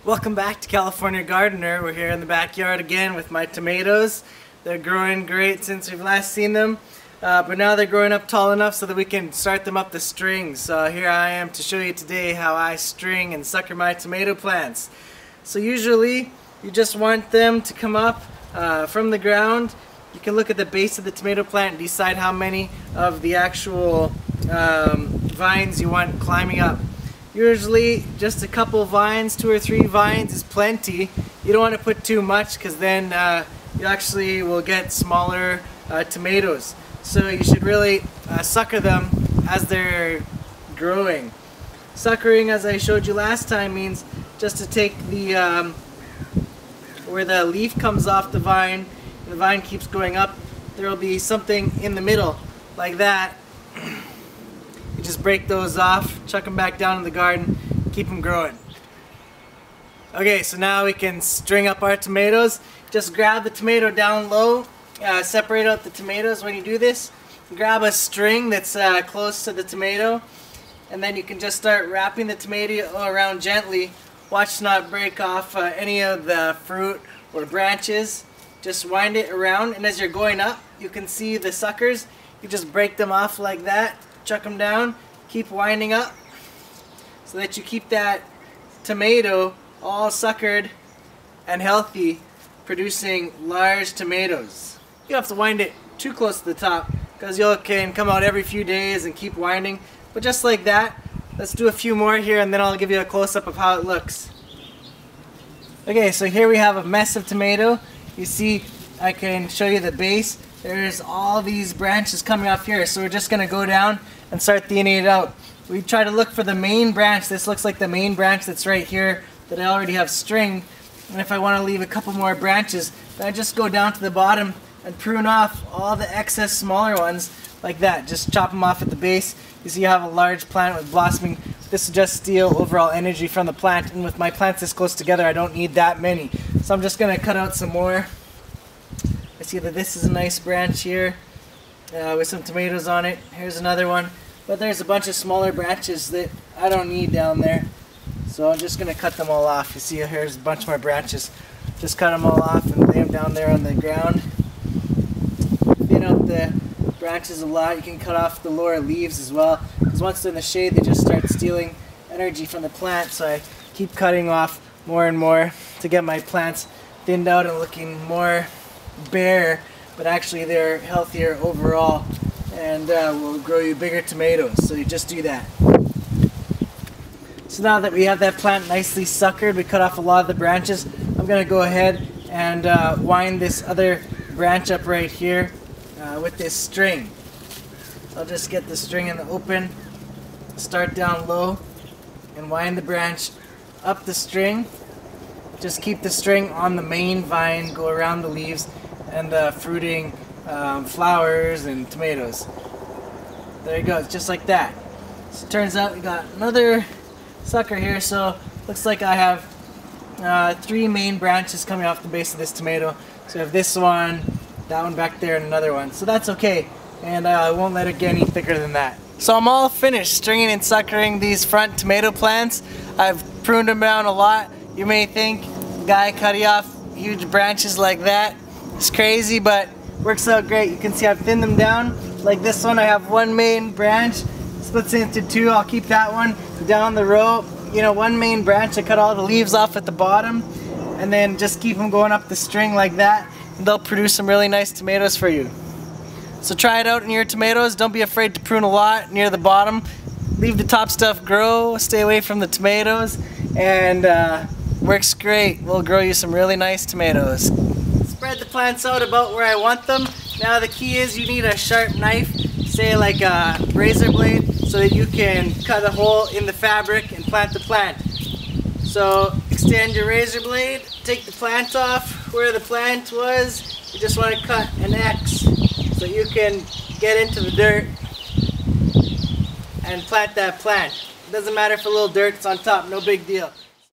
Welcome back to California Gardener. We're here in the backyard again with my tomatoes. They're growing great since we've last seen them, but now they're growing up tall enough so that we can start them up the strings. So here I am to show you today how I string and sucker my tomato plants. So usually you just want them to come up from the ground. You can look at the base of the tomato plant and decide how many of the actual vines you want climbing up. Usually just a couple vines, 2 or 3 vines is plenty. You don't want to put too much because then you actually will get smaller tomatoes. So you should really sucker them as they're growing. Suckering, as I showed you last time, means just to take the where the leaf comes off the vine and the vine keeps going up, there will be something in the middle like that. You just break those off, chuck them back down in the garden, keep them growing. Okay, so now we can string up our tomatoes. Just grab the tomato down low, separate out the tomatoes when you do this. Grab a string that's close to the tomato, and then you can just start wrapping the tomato around gently. Watch to not break off any of the fruit or branches. Just wind it around, and as you're going up, you can see the suckers. You just break them off like that. Chuck them down, keep winding up so that you keep that tomato all suckered and healthy, producing large tomatoes. You don't have to wind it too close to the top because you can come out every few days and keep winding, but just like that. Let's do a few more here and then I'll give you a close-up of how it looks. Okay, so here we have a mess of tomato. You see, I can show you the base. There's all these branches coming off here, so we're just going to go down and start thinning it out. We try to look for the main branch. This looks like the main branch that's right here that I already have stringed. And if I want to leave a couple more branches, then I just go down to the bottom and prune off all the excess smaller ones like that. Just chop them off at the base. You see you have a large plant with blossoming. This will just steal overall energy from the plant, and with my plants this close together I don't need that many. So I'm just going to cut out some more. I see that this is a nice branch here with some tomatoes on it. Here's another one. But there's a bunch of smaller branches that I don't need down there. So I'm just going to cut them all off. You see here's a bunch more branches. Just cut them all off and lay them down there on the ground. Thin out the branches a lot. You can cut off the lower leaves as well. Because once they're in the shade they just start stealing energy from the plant. So I keep cutting off more and more to get my plants thinned out and looking more bare, but actually they're healthier overall and will grow you bigger tomatoes. So you just do that. So now that we have that plant nicely suckered, we cut off a lot of the branches. I'm going to go ahead and wind this other branch up right here with this string. I'll just get the string in the open, start down low, and wind the branch up the string. Just keep the string on the main vine, go around the leaves and the fruiting flowers and tomatoes. There you go, it's just like that. So it turns out we got another sucker here, so looks like I have 3 main branches coming off the base of this tomato. So I have this one, that one back there, and another one. So that's okay, and I won't let it get any thicker than that. So I'm all finished stringing and suckering these front tomato plants. I've pruned them down a lot. You may think the guy cutting off huge branches like that, it's crazy, but works out great. You can see I've thinned them down. Like this one, I have 1 main branch, splits into 2. I'll keep that one down the row. You know, 1 main branch, I cut all the leaves off at the bottom, and then just keep them going up the string like that, and they'll produce some really nice tomatoes for you. So try it out in your tomatoes. Don't be afraid to prune a lot near the bottom. Leave the top stuff grow, stay away from the tomatoes, and works great. We'll grow you some really nice tomatoes. Spread the plants out about where I want them. Now the key is you need a sharp knife, say like a razor blade, so that you can cut a hole in the fabric and plant the plant. So extend your razor blade, take the plant off where the plant was. You just want to cut an X so you can get into the dirt and plant that plant. It doesn't matter if a little dirt's on top, no big deal.